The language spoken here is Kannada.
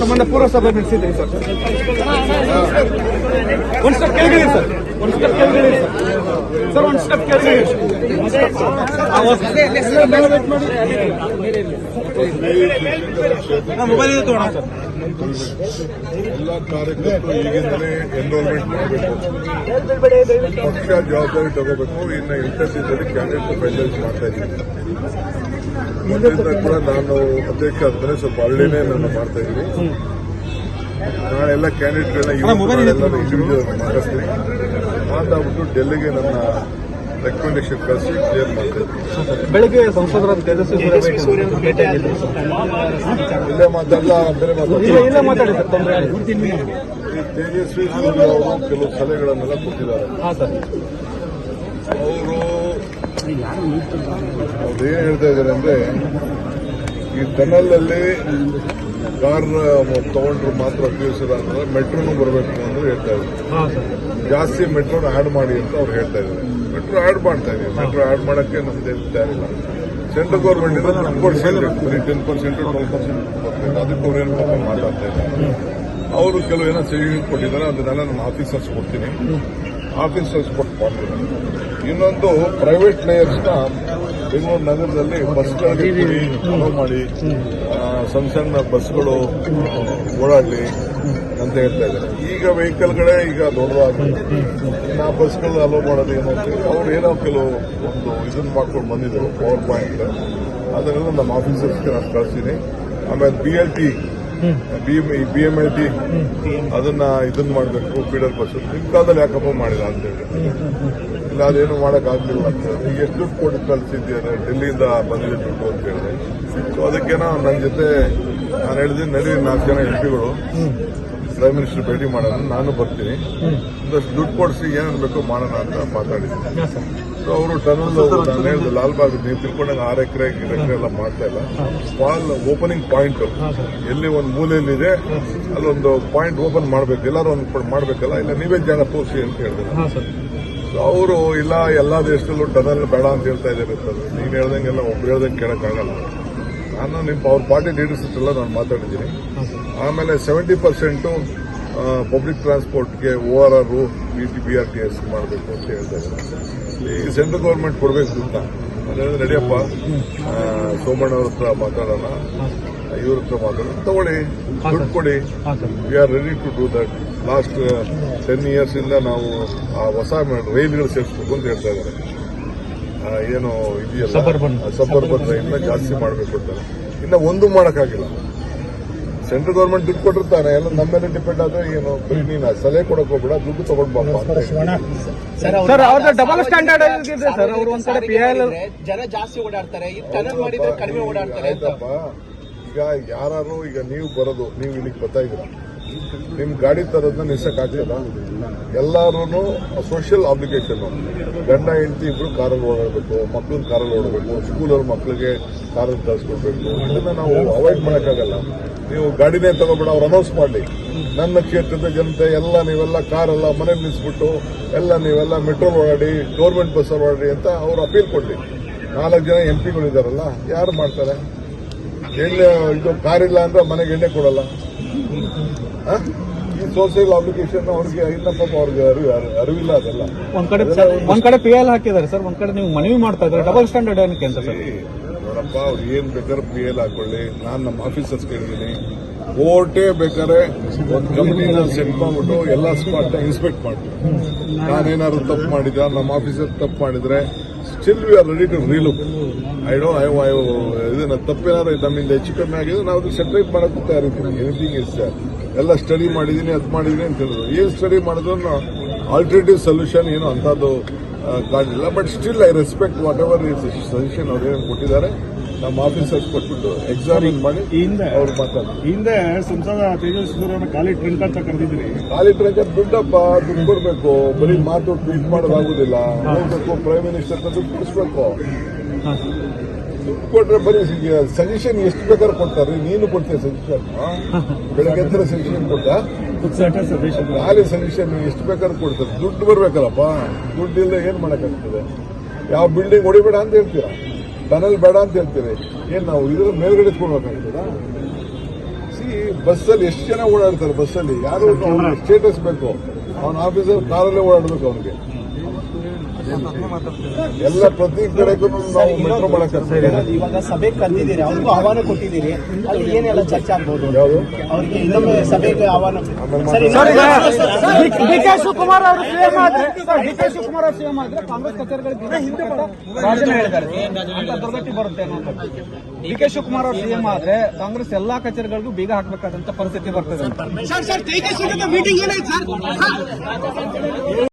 ಸಂಬಂಧ ಪೂರ್ವಸಭೆ ನಡೆಸಿದ್ರಿ ಸರ್. ಒಂದು ಸ್ಟೆಪ್ ಕೆಳಗಿಳಿ ಸರ್, ಒಂದು ಸ್ಟೆಪ್ ಕೆಳಗಿಳಿ ಸರ್, ಒಂದು ಸ್ಟೆಪ್ ಕೆಳಗಿಳಿ. ಮೊಬೈಲ್ ತಗೋಣ ಸರ್. ಎಲ್ಲ ಕಾರ್ಯಕರ್ತರು ಈಗಿಂದಲೇ ಎನ್ರೋಲ್ಮೆಂಟ್ ಮಾಡಬೇಕು, ಪಕ್ಷ ಜವಾಬ್ದಾರಿ ತಗೋಬೇಕು. ಇನ್ನು ಇಂಟರ್ಸಿಟಲ್ಲಿ ಕ್ಯಾಂಡಿಡೇಟ್ ಫೈನಲೈಸ್ ಮಾಡ್ತಾ ಇದ್ದೀನಿ. ಮೊದಲಿಂದ ಕೂಡ ನಾನು ಅಧ್ಯಕ್ಷ ಅಂತಾನೆ ಸ್ವಲ್ಪ ಹಳ್ಳಿನೇ ನಾನು ಮಾಡ್ತಾ ಇದ್ದೀನಿ. ನಾಳೆ ಎಲ್ಲ ಕ್ಯಾಂಡಿಡೇಟ್ಗಳನ್ನ ಇಂಡಿವಿಜುವಲ್ ಮಾತಾಡ್ತೀನಿ. ಮಾತಾಡ್ಬಿಟ್ಟು ಡೆಲ್ಲಿಗೆ ನನ್ನ ರೆಕಮೆಂಡೇಶನ್ ಕಳಿಸಿ ಕ್ಲಿಯರ್ ಮಾಡ್ತಾ ಇದ್ದೀನಿ. ಬೆಳಗ್ಗೆ ಸಂಸದರಾದ ತೇಜಸ್ವಿ ಸೂರ್ಯ ಇಲ್ಲೇ ಮಾತಾಡಲ್ಲ, ಬೇರೆ ಇಲ್ಲೇ ಮಾತಾಡಿ ಸರ್. ತೇಜಸ್ವಿ ಸೂರ್ಯ ಅವರು ಕೆಲವು ಸಲಹೆಗಳನ್ನೆಲ್ಲ ಕೊಟ್ಟಿದ್ದಾರೆ. ಅವರು ಅವ್ರೇನು ಹೇಳ್ತಾ ಇದ್ದಾರೆ ಅಂದ್ರೆ, ಈ ಟನಲ್ ಅಲ್ಲಿ ಕಾರ್ ತಗೊಂಡ್ರು ಮಾತ್ರ ಉಪಯೋಗಿಸಿದ ಅಂದ್ರೆ ಮೆಟ್ರೋನು ಬರಬೇಕು ಅಂತ ಹೇಳ್ತಾ ಇದ್ದಾರೆ. ಜಾಸ್ತಿ ಮೆಟ್ರೋನ ಆಡ್ ಮಾಡಿ ಅಂತ ಅವ್ರು ಹೇಳ್ತಾ ಇದ್ದಾರೆ. ಮೆಟ್ರೋ ಆಡ್ ಮಾಡ್ತಾ ಇದೀವಿ. ಮೆಟ್ರೋ ಆಡ್ ಮಾಡಕ್ಕೆ ನಮ್ದೇನು ತಯಾರಿಲ್ಲ. ಸೆಂಟ್ರಲ್ ಗೌರ್ಮೆಂಟ್ ಇಂದ 10% 12% ಅದಕ್ಕೆ ಅವ್ರೇನು ಮಾತಾಡ್ತಾ ಇದ್ದಾರೆ. ಅವರು ಕೆಲವು ಏನೋ ಸಜೆಷನ್ ಕೊಟ್ಟಿದ್ದಾರೆ, ಅದನ್ನೆಲ್ಲ ನನ್ನ ಆಫೀಸರ್ಸ್ ಕೊಡ್ತೀನಿ. ಆಫೀಸರ್ಸ್ ಕೊಟ್ಟು ಮಾಡ್ತೀನಿ. ಇನ್ನೊಂದು ಪ್ರೈವೇಟ್ ಪ್ಲೇಯರ್ಸ್ನ ಬೆಂಗಳೂರು ನಗರದಲ್ಲಿ ಬಸ್ಗಳಿಗೆ ಅಲೋ ಮಾಡಿ, ಸಣ್ಣ ಸಣ್ಣ ಬಸ್ಗಳು ಓಡಾಡಲಿ ಅಂತ ಹೇಳ್ತಾ ಇದ್ದಾರೆ. ಈಗ ವೆಹಿಕಲ್ಗಳೇ ಈಗ ದೊಡ್ಡದಾಗಿದೆ. ಆ ಬಸ್ಗಳು ಅಲೋ ಮಾಡೋದು ಏನು ಅಂತ ಅವ್ರು ಏನೋ ಕೆಲವು ಒಂದು ಇದನ್ನು ಮಾಡ್ಕೊಂಡು ಬಂದಿದ್ರು, ಪವರ್ ಪಾಯಿಂಟ್. ಅದನ್ನೆಲ್ಲ ನಮ್ಮ ಆಫೀಸರ್ಸ್ಗೆ ನಾನು ಕಳಿಸ್ತೀನಿ. ಆಮೇಲೆ BMLT ಅದನ್ನ ಇದನ್ನ ಮಾಡಬೇಕು, ಫೀಡರ್ ಬಸ್. ನಿಮ್ಮ ಕಾಲದಲ್ಲಿ ಯಾಕಪ್ಪ ಮಾಡಿಲ್ಲ ಅಂತ ಹೇಳಿ, ಇಲ್ಲ ಅದೇನು ಮಾಡೋಕ್ಕಾಗಲಿಲ್ಲ ಅಂತ ಹೇಳಿ. ಈಗ ಎಷ್ಟು ದುಡ್ಡು ಕೊಟ್ಟು ಕಳಿಸಿದ್ದಾರೆ, ಡೆಲ್ಲಿಯಿಂದ ಬಂದಿದೆ ದುಡ್ಡು ಅಂತ ಹೇಳಿದೆ. ಸೊ ಅದಕ್ಕೇನೋ ನನ್ನ ಜೊತೆ ನಾನು ಹೇಳಿದ್ದೀನಿ, ನಡಿ 4 ಜನ MP ಗಳು ಪ್ರೈಮ್ ಮಿನಿಸ್ಟರ್ ಭೇಟಿ ಮಾಡೋಣ, ನಾನು ಬರ್ತೀನಿ, ಒಂದಷ್ಟು ದುಡ್ಡು ಕೊಡಿಸಿ ಏನೇನು ಬೇಕೋ ಮಾಡೋಣ ಅಂತ ಮಾತಾಡಿದ್ದೀನಿ. ಸೊ ಅವರು ಟನಲ್ ನಾನು ಹೇಳಿದೆ, ಲಾಲ್ಬಾಗ್ ನೀವು ತಿಳ್ಕೊಂಡಾಗ 6 ಎಕರೆ ಎಲ್ಲ ಮಾಡ್ತಾ ಇಲ್ಲ. ಸ್ಮಾಲ್ ಓಪನಿಂಗ್ ಪಾಯಿಂಟ್ ಎಲ್ಲಿ ಒಂದು ಮೂಲೆಯಲ್ಲಿದೆ ಅಲ್ಲೊಂದು ಪಾಯಿಂಟ್ ಓಪನ್ ಮಾಡಬೇಕು, ಎಲ್ಲರೂ ಒಂದು ಮಾಡಬೇಕಲ್ಲ, ಇಲ್ಲ ನೀವೇ ಜಾಗ ತೋರಿಸಿ ಅಂತ ಹೇಳಿದ್ರು. ಸೊ ಅವರು ಇಲ್ಲ ಎಲ್ಲ ದೇಶದಲ್ಲೂ ಟನಲ್ ಬೇಡ ಅಂತ ಹೇಳ್ತಾ ಇದ್ದಾರೆ. ನೀನು ಹೇಳ್ದಂಗೆಲ್ಲ ಒಬ್ರು ಹೇಳ್ದಂಗೆ ಕೇಳೋಕ್ಕಾಗಲ್ಲ. ನಾನು ಅವ್ರ ಪಾರ್ಟಿ ಲೀಡರ್ಸ್ ಎಲ್ಲ ನಾನು ಮಾತಾಡಿದ್ದೀನಿ. ಆಮೇಲೆ 70% ಪಬ್ಲಿಕ್ ಟ್ರಾನ್ಸ್ಪೋರ್ಟ್ಗೆ ORR BRTS ಮಾಡಬೇಕು ಅಂತ ಹೇಳ್ತಾ ಇದ್ದಾರೆ. ಈ ಸೆಂಟ್ರಲ್ ಗೌರ್ಮೆಂಟ್ ಕೊಡಬೇಕು ದುಡ್ಡ. ಅದಾದ್ರೆ ನಡಿಯಪ್ಪ, ಸೋಮಣ್ಣ ಅವ್ರ ಹತ್ರ ಮಾತಾಡೋಣ, ಇವ್ರ ಹತ್ರ ಮಾತಾಡೋಣ, ತಗೊಳ್ಳಿ, ದುಡ್ಡು ಕೊಡಿ. We are ready to do that. Last 10 years ಇಂದ ನಾವು ಆ ಹೊಸ ರೈಲ್ಗಳು ಸೇರಿಸಬೇಕು ಅಂತ ಹೇಳ್ತಾ ಇದ್ದಾರೆ. ಏನು ಇದೆಯಲ್ಲ ಸಬರ್ಬನ್ ರೈಲ್ನ ಜಾಸ್ತಿ ಮಾಡಬೇಕು ಅಂತಾರೆ. ಇನ್ನು ಒಂದು ಮಾಡೋಕ್ಕಾಗಿಲ್ಲ. ಸೆಂಟ್ರಲ್ ಗೌರ್ಮೆಂಟ್ ದುಡ್ಡು ಕೊಟ್ಟಿರ್ತಾನೆ, ಎಲ್ಲ ನಮ್ಮ ಮೇಲೆ ಡಿಪೆಂಡ್ ಆದ್ರೆ ಏನು ನೀನು ಸಲಹೆ ಕೊಡಕ್ ಹೋಗ್ಬೇಡ, ದುಡ್ಡು ತಗೊಂಡ್ ಬಾಪ. ಸರ್ ಅವ್ರದ್ದು ಡಬಲ್ ಸ್ಟ್ಯಾಂಡರ್ಡ್ ಇದೆ ಸರ್. ಅವರು ಒಂದ್ ಕಡೆ PIL ಜನ ಜಾಸ್ತಿ ಓಡಾಡ್ತಾರೆ, ಟನಲ್ ಮಾಡಿದ್ರೆ ಕಡಿಮೆ ಓಡಾಡ್ತಾರೆ. ಈಗ ಯಾರು ಈಗ ನೀವು ಬರೋದು, ನೀವು ಇಲ್ಲಿಗೆ ಬರ್ತಾ ಇದ್ದೀರ, ನಿಮ್ ಗಾಡಿ ತರೋದನ್ನ ನಿಲ್ಸಕ್ ಆಗ್ತದ? ಎಲ್ಲಾರು ಸೋಷಿಯಲ್ ಆಬ್ಲಿಗೇಷನ್. ಗಂಡ ಹೆಂಡತಿ ಇಬ್ರು ಕಾರಲ್ಲಿ ಓಡಾಡಬೇಕು, ಮಕ್ಳನ್ನ ಕಾರಲ್ಲಿ ಓಡಬೇಕು, ಸ್ಕೂಲಲ್ಲಿ ಮಕ್ಳಿಗೆ ಕಾರಲ್ಲಿ ತರಿಸ್ಕೊಡ್ಬೇಕು. ಇದನ್ನ ನಾವು ಅವಾಯ್ಡ್ ಮಾಡೋಕ್ಕಾಗಲ್ಲ. ನೀವು ಗಾಡಿನೇ ತಗೋಬೇಡ, ಅವ್ರು ಅನೌನ್ಸ್ ಮಾಡಲಿ, ನನ್ನ ಕ್ಷೇತ್ರದ ಜನತೆ ಎಲ್ಲ ನೀವೆಲ್ಲ ಕಾರೆಲ್ಲ ಮನೇಲಿ ನಿಲ್ಲಿಸ್ಬಿಟ್ಟು ಎಲ್ಲ ನೀವೆಲ್ಲ ಮೆಟ್ರೋ ಓಡಾಡಿ, ಗೌರ್ಮೆಂಟ್ ಬಸ್ಸಲ್ಲಿ ಓಡಾಡಿ ಅಂತ ಅವ್ರು ಅಪೀಲ್ ಕೊಡ್ಲಿ. 4 ಜನ MP ಗಳಿದಾರಲ್ಲ, ಯಾರು ಮಾಡ್ತಾರೆ? ಎಣ್ಣೆ ಇದು ಕಾರಿಲ್ಲ ಅಂದ್ರೆ ಮನೆಗೆ ಎಣ್ಣೆ ಕೊಡಲ್ಲ. ಈ ಸೋಷಿಯಲ್ ಅಪ್ಲಿಕೇಶನ್ ಅವ್ರಿಗೆ ಇನ್ನಪ್ಪ ಅವ್ರಿಗೆ ಅರಿವಿಲ್ಲ. ಅದೆಲ್ಲ ಒಂದ್ ಕಡೆ PIL ಹಾಕಿದ್ದಾರೆ ಸರ್, ಒಂದ್ ಕಡೆ ನೀವು ಮನವಿ ಮಾಡ್ತಾ ಇದ್ದಾರೆ ಡಬಲ್ ಸ್ಟ್ಯಾಂಡರ್ಡ್ ಏನಕ್ಕೆ ಅಂತ ಸರ್. ನೋಡಪ್ಪ, ಅವ್ರು ಏನ್ ಬೇಕಾದ್ರೆ PIL ಹಾಕೊಳ್ಳಿ. ನಾನು ನಮ್ಮ ಆಫೀಸರ್ಸ್ ಕೇಳಿದ್ದೀನಿ, ಕೋರ್ಟೇ ಬೇಕಾದ್ರೆ ಒಂದು ಕಮಿಟಿನ ಸೆಟ್ ಮಾಡ್ಬಿಟ್ಟು ಎಲ್ಲ ಸ್ಪಾಟ್ ಇನ್ಸ್ಪೆಕ್ಟ್ ಮಾಡ್ತೀವಿ. ನಾನೇನಾದ್ರು ತಪ್ಪು ಮಾಡಿದ್ರೆ, ನಮ್ಮ ಆಫೀಸರ್ ತಪ್ಪು ಮಾಡಿದ್ರೆ, still we are ready to relook. ಇದನ್ನ ತಪ್ಪೇನಾದ್ರು ನಮ್ಮಿಂದ ಹೆಚ್ಚು ಕಮ್ಮಿ ಆಗಿದೆ, ನಾವು ಸೆಟ್ರೇಟ್ ಮಾಡಕ್ಕೆ ತಯಾರಿದ್ದೀನಿ. ಎನಿಥಿಂಗ್ ಇಸ್ ಎಲ್ಲ ಸ್ಟಡಿ ಮಾಡಿದ್ದೀನಿ, ಅದು ಮಾಡಿದ್ದೀನಿ ಅಂತ ಹೇಳಿದ್ರು. ಏನ್ ಸ್ಟಡಿ ಮಾಡಿದ್ರು ಆಲ್ಟರ್ನೇಟಿವ್ ಸೊಲ್ಯೂಷನ್ ಏನು ಅಂತದ್ದು ಕಾಣಲಿಲ್ಲ. But still I respect what ever suggestion ಅವ್ರು ಏನು ಕೊಟ್ಟಿದ್ದಾರೆ. ನಮ್ಮ ಆಫೀಸರ್ಸ್ ಕೊಟ್ಬಿಟ್ಟು ಎಕ್ಸಾಮಿನ್ ಮಾಡಿ ಅವ್ರು ಮಾತಾಡ್ತಾರೆ. ಹಿಂದೆ ಸಂಸದ ತೇಜಸ್ವಿ ಖಾಲಿ ಟ್ರಂಕ್ ಅಂತ ಕರೆದಿದ್ರಿ. ಖಾಲಿ ಟ್ರಂಕ್ ದುಡ್ಡಪ್ಪ, ದುಡ್ಡು ಕೊಡ್ಬೇಕು. ಬರೀ ಮಾತು ಟ್ವೀಟ್ ಮಾಡೋದಾಗುದಿಲ್ಲ. ಹೋಗ್ಬೇಕು, ಪ್ರೈಮ್ ಮಿನಿಸ್ಟರ್ ದುಡ್ಡು ಕೊಡಿಸ್ಬೇಕು. ದುಡ್ಡು ಕೊಟ್ರೆ ಬರೀ ಸಜೆಷನ್ ಎಷ್ಟು ಬೇಕಾದ್ರೆ ಕೊಡ್ತಾರೆ. ನೀನು ಕೊಡ್ತೀಯ ಸಜೆಷನ್? ಬೆಳಗ್ಗೆ ಸಜೆಷನ್ ಕೊಟ್ಟ ಖಾಲಿ ಸಜೆಷನ್ ಎಷ್ಟು ಬೇಕಾದ್ರೆ ಕೊಡ್ತಾರೆ. ದುಡ್ಡು ಬರ್ಬೇಕಲ್ಲಪ್ಪ. ದುಡ್ಡಿಲ್ಲ ಏನ್ ಮಾಡಕ್ಕಾಗ್ತದೆ? ಯಾವ ಬಿಲ್ಡಿಂಗ್ ಹೊಡಿಬೇಡ ಅಂತ ಹೇಳ್ತೀರಾ, ಟನಲ್ ಬೇಡ ಅಂತ ಹೇಳ್ತೀರಿ. ಏನ್ ನಾವು ಇದ್ರ ಮೇಲ್ಗಡೆ ಕೊಡ್ಬೇಕಾಗ್ತದ? ಬಸ್ಸಲ್ಲಿ ಎಷ್ಟು ಜನ ಓಡಾಡ್ತಾರೆ ಬಸ್ಸಲ್ಲಿ ಯಾರು ಸ್ಟೇಟಸ್ ಬೇಕು ಅವನ ಆಫೀಸರ್ ಕಾರಲ್ಲೇ ಓಡಾಡ್ಬೇಕು ಅವನಿಗೆ ಎಲ್ಲ ಪ್ರತಿ ಕಡೆಗೂ ನಾವು ಮೆಟ್ರೋ ಮಾಡಕ್ಕೆ ಇವಾಗ ಸಭೆ ಕರೆದಿದ್ದೀರಿ ಅವ್ರಿಗೂ ಆಹ್ವಾನ ಕೊಟ್ಟಿದ್ದೀರಿ ಅಲ್ಲಿ ಏನೆಲ್ಲ ಚರ್ಚೆ ಆಗ್ಬೋದು ಯಾವುದು ಅವ್ರಿಗೆ ಇನ್ನೊಮ್ಮೆ ಸಭೆಗೆ ಆಹ್ವಾನ ಡಿಕೆ ಶಿವಕುಮಾರ್ ಅವರು ಸಿಎಂ ಆದ್ರೆ ಡಿಕೆ ಶಿವಕುಮಾರ್ ಅವರು ಸಿಎಂ ಆದ್ರೆ ಕಾಂಗ್ರೆಸ್ ಕಚೇರಿಗಳಿಗೆ ರಾಜೀನಾಮೆ ಹೇಳಿದ್ದಾರೆ ಅಂತ ದುರ್ಗತಿ ಬರುತ್ತೆ ಅನ್ನೋದು. ಡಿಕೆ ಶಿವಕುಮಾರ್ ಅವರು ಸಿಎಂ ಆದ್ರೆ ಕಾಂಗ್ರೆಸ್ ಎಲ್ಲಾ ಕಚೇರಿಗಳಿಗೂ ಬೀಗ ಹಾಕಬೇಕಾದಂತ ಪರಿಸ್ಥಿತಿ ಬರ್ತದೆ.